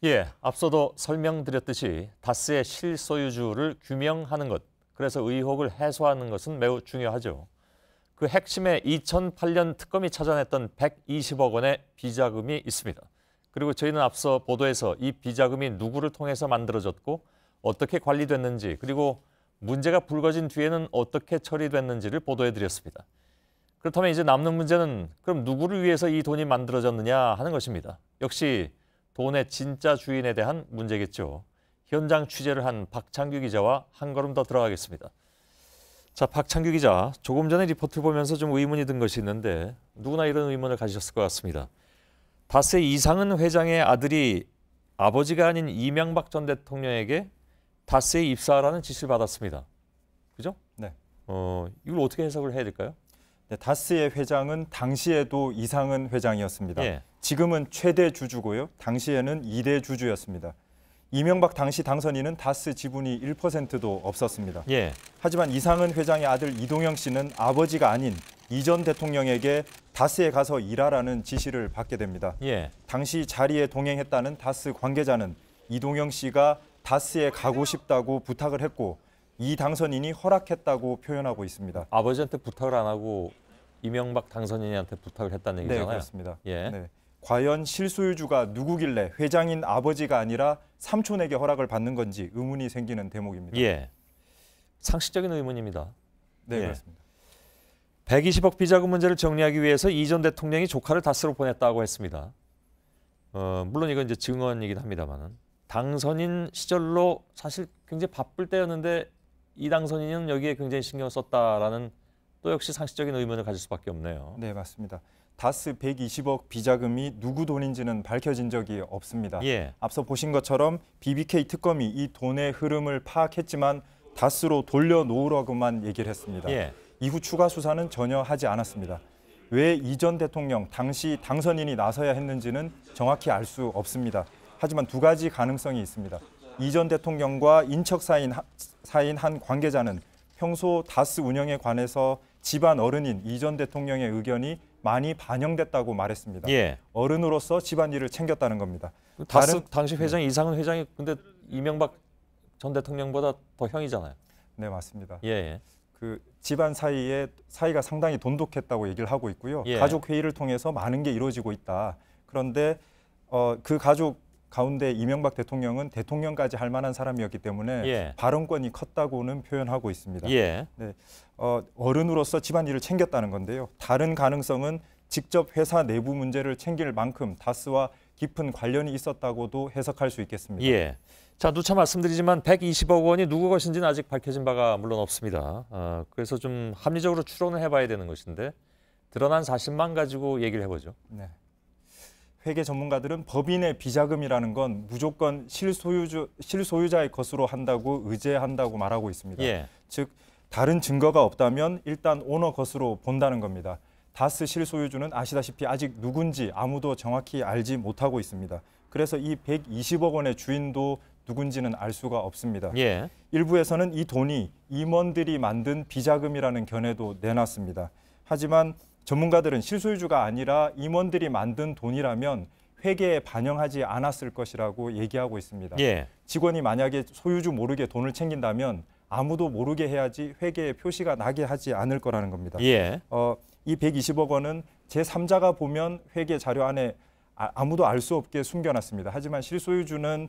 예, 앞서도 설명드렸듯이 다스의 실소유주를 규명하는 것, 그래서 의혹을 해소하는 것은 매우 중요하죠. 그 핵심에 2008년 특검이 찾아냈던 120억 원의 비자금이 있습니다. 그리고 저희는 앞서 보도에서 이 비자금이 누구를 통해서 만들어졌고 어떻게 관리됐는지, 그리고 문제가 불거진 뒤에는 어떻게 처리됐는지를 보도해드렸습니다. 그렇다면 이제 남는 문제는 그럼 누구를 위해서 이 돈이 만들어졌느냐 하는 것입니다. 역시 돈의 진짜 주인에 대한 문제겠죠. 현장 취재를 한 박창규 기자와 한 걸음 더 들어가겠습니다. 자, 박창규 기자, 조금 전에 리포트를 보면서 좀 의문이 든 것이 있는데 누구나 이런 의문을 가지셨을 것 같습니다. 다스의 이상은 회장의 아들이 아버지가 아닌 이명박 전 대통령에게 다스에 입사하라는 지시를 받았습니다. 그죠? 네. 이걸 어떻게 해석을 해야 될까요? 네, 다스의 회장은 당시에도 이상은 회장이었습니다. 예. 지금은 최대 주주고요. 당시에는 2대 주주였습니다. 이명박 당시 당선인은 다스 지분이 1%도 없었습니다. 예. 하지만 이상은 회장의 아들 이동영 씨는 아버지가 아닌 이 전 대통령에게 다스에 가서 일하라는 지시를 받게 됩니다. 예. 당시 자리에 동행했다는 다스 관계자는 이동영 씨가 다스에 가고 싶다고 부탁을 했고 이 당선인이 허락했다고 표현하고 있습니다. 아버지한테 부탁을 안 하고 이명박 당선인한테 부탁을 했다는 얘기잖아요. 네, 그렇습니다. 예. 네. 과연 실소유주가 누구길래 회장인 아버지가 아니라 삼촌에게 허락을 받는 건지 의문이 생기는 대목입니다. 예. 상식적인 의문입니다. 네, 예. 그렇습니다. 120억 비자금 문제를 정리하기 위해서 이 전 대통령이 조카를 다스로 보냈다고 했습니다. 물론 이건 이제 증언이긴 합니다만은 당선인 시절로 사실 굉장히 바쁠 때였는데 이 당선인은 여기에 굉장히 신경을 썼다라는 또 역시 상식적인 의문을 가질 수밖에 없네요. 네, 맞습니다. 다스 120억 비자금이 누구 돈인지는 밝혀진 적이 없습니다. 예. 앞서 보신 것처럼 BBK 특검이 이 돈의 흐름을 파악했지만 다스로 돌려놓으라고만 얘기를 했습니다. 예. 이후 추가 수사는 전혀 하지 않았습니다. 왜 이 전 대통령 당시 당선인이 나서야 했는지는 정확히 알 수 없습니다. 하지만 두 가지 가능성이 있습니다. 이 전 대통령과 인척 사이인 한 관계자는 평소 다스 운영에 관해서 집안 어른인 이 전 대통령의 의견이 많이 반영됐다고 말했습니다. 예. 어른으로서 집안일을 챙겼다는 겁니다. 다스 당시 회장이 이상은 회장이 근데 이명박 전 대통령보다 더 형이잖아요. 네, 맞습니다. 예. 그 집안 사이가 상당히 돈독했다고 얘기를 하고 있고요. 예. 가족 회의를 통해서 많은 게 이루어지고 있다. 그런데 그 가족 가운데 이명박 대통령은 대통령까지 할 만한 사람이었기 때문에 예. 발언권이 컸다고는 표현하고 있습니다. 예. 네, 어른으로서 집안일을 챙겼다는 건데요. 다른 가능성은 직접 회사 내부 문제를 챙길 만큼 다스와 깊은 관련이 있었다고도 해석할 수 있겠습니다. 예. 자, 누차 말씀드리지만 120억 원이 누구 것인지는 아직 밝혀진 바가 물론 없습니다. 그래서 좀 합리적으로 추론을 해봐야 되는 것인데 드러난 사실만 가지고 얘기를 해보죠. 네. 회계 전문가들은 법인의 비자금이라는 건 무조건 실소유자의 것으로 한다고 의제한다고 말하고 있습니다. 예. 즉 다른 증거가 없다면 일단 오너 것으로 본다는 겁니다. 다스 실소유주는 아시다시피 아직 누군지 아무도 정확히 알지 못하고 있습니다. 그래서 이 120억 원의 주인도 누군지는 알 수가 없습니다. 예. 일부에서는 이 돈이 임원들이 만든 비자금이라는 견해도 내놨습니다. 하지만 전문가들은 실소유주가 아니라 임원들이 만든 돈이라면 회계에 반영하지 않았을 것이라고 얘기하고 있습니다. 예. 직원이 만약에 소유주 모르게 돈을 챙긴다면 아무도 모르게 해야지 회계에 표시가 나게 하지 않을 거라는 겁니다. 예. 이 120억 원은 제3자가 보면 회계 자료 안에 아무도 알 수 없게 숨겨놨습니다. 하지만 실소유주는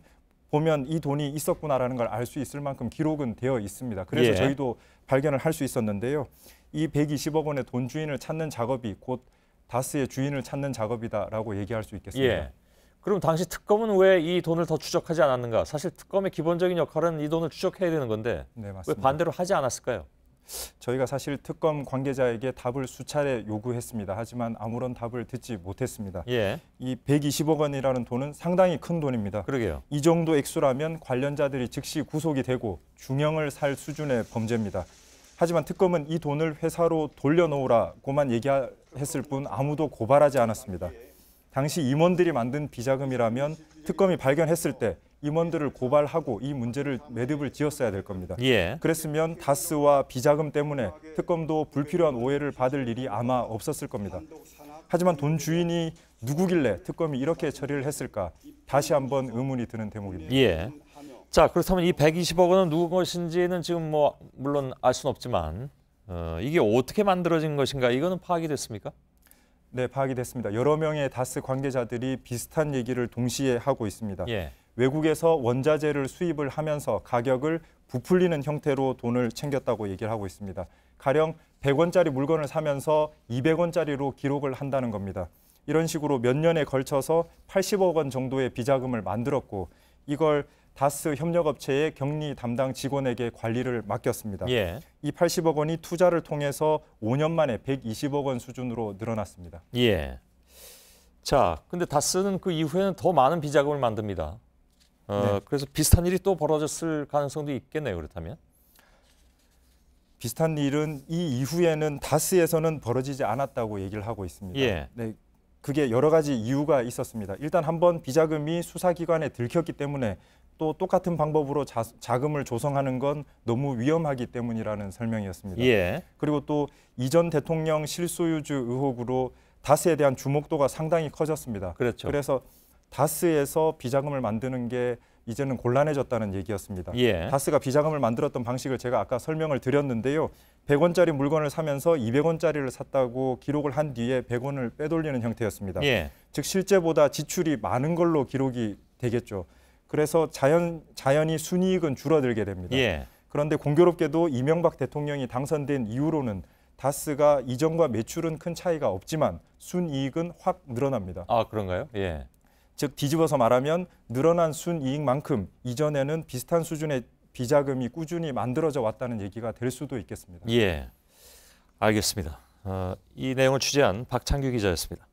보면 이 돈이 있었구나라는 걸 알 수 있을 만큼 기록은 되어 있습니다. 그래서 예. 저희도 발견을 할 수 있었는데요. 이 120억 원의 돈 주인을 찾는 작업이 곧 다스의 주인을 찾는 작업이다라고 얘기할 수 있겠습니다. 예. 그럼 당시 특검은 왜 이 돈을 더 추적하지 않았는가? 사실 특검의 기본적인 역할은 이 돈을 추적해야 되는 건데 네, 왜 맞습니다. 반대로 하지 않았을까요? 저희가 사실 특검 관계자에게 답을 수차례 요구했습니다. 하지만 아무런 답을 듣지 못했습니다. 예. 이 120억 원이라는 돈은 상당히 큰 돈입니다. 그러게요. 이 정도 액수라면 관련자들이 즉시 구속이 되고 중형을 살 수준의 범죄입니다. 하지만 특검은 이 돈을 회사로 돌려놓으라고만 얘기했을 뿐 아무도 고발하지 않았습니다. 당시 임원들이 만든 비자금이라면 특검이 발견했을 때 임원들을 고발하고 이 문제를 매듭을 지었어야 될 겁니다. 예. 그랬으면 다스와 비자금 때문에 특검도 불필요한 오해를 받을 일이 아마 없었을 겁니다. 하지만 돈 주인이 누구길래 특검이 이렇게 처리를 했을까? 다시 한번 의문이 드는 대목입니다. 예. 자, 그렇다면 이 120억 원은 누구 것인지는 지금 뭐 물론 알 수는 없지만 이게 어떻게 만들어진 것인가? 이거는 파악이 됐습니까? 네, 파악이 됐습니다. 여러 명의 다스 관계자들이 비슷한 얘기를 동시에 하고 있습니다. 예. 외국에서 원자재를 수입을 하면서 가격을 부풀리는 형태로 돈을 챙겼다고 얘기를 하고 있습니다. 가령 100원짜리 물건을 사면서 200원짜리로 기록을 한다는 겁니다. 이런 식으로 몇 년에 걸쳐서 80억 원 정도의 비자금을 만들었고 이걸 다스 협력업체의 격리 담당 직원에게 관리를 맡겼습니다. 예. 이 80억 원이 투자를 통해서 5년 만에 120억 원 수준으로 늘어났습니다. 예. 자, 근데 다스는 그 이후에는 더 많은 비자금을 만듭니다. 네. 그래서 비슷한 일이 또 벌어졌을 가능성도 있겠네요. 그렇다면. 비슷한 일은 이 이후에는 다스에서는 벌어지지 않았다고 얘기를 하고 있습니다. 예. 네, 그게 여러 가지 이유가 있었습니다. 일단 한번 비자금이 수사기관에 들켰기 때문에 또 똑같은 방법으로 자금을 조성하는 건 너무 위험하기 때문이라는 설명이었습니다. 예. 그리고 또 이전 대통령 실소유주 의혹으로 다스에 대한 주목도가 상당히 커졌습니다. 그렇죠. 그래서 다스에서 비자금을 만드는 게 이제는 곤란해졌다는 얘기였습니다. 예. 다스가 비자금을 만들었던 방식을 제가 아까 설명을 드렸는데요. 100원짜리 물건을 사면서 200원짜리를 샀다고 기록을 한 뒤에 100원을 빼돌리는 형태였습니다. 예. 즉 실제보다 지출이 많은 걸로 기록이 되겠죠. 그래서 자연히 순이익은 줄어들게 됩니다. 예. 그런데 공교롭게도 이명박 대통령이 당선된 이후로는 다스가 이전과 매출은 큰 차이가 없지만 순이익은 확 늘어납니다. 아, 그런가요? 예. 즉 뒤집어서 말하면 늘어난 순이익만큼 이전에는 비슷한 수준의 비자금이 꾸준히 만들어져 왔다는 얘기가 될 수도 있겠습니다. 예. 알겠습니다. 이 내용을 취재한 박창규 기자였습니다.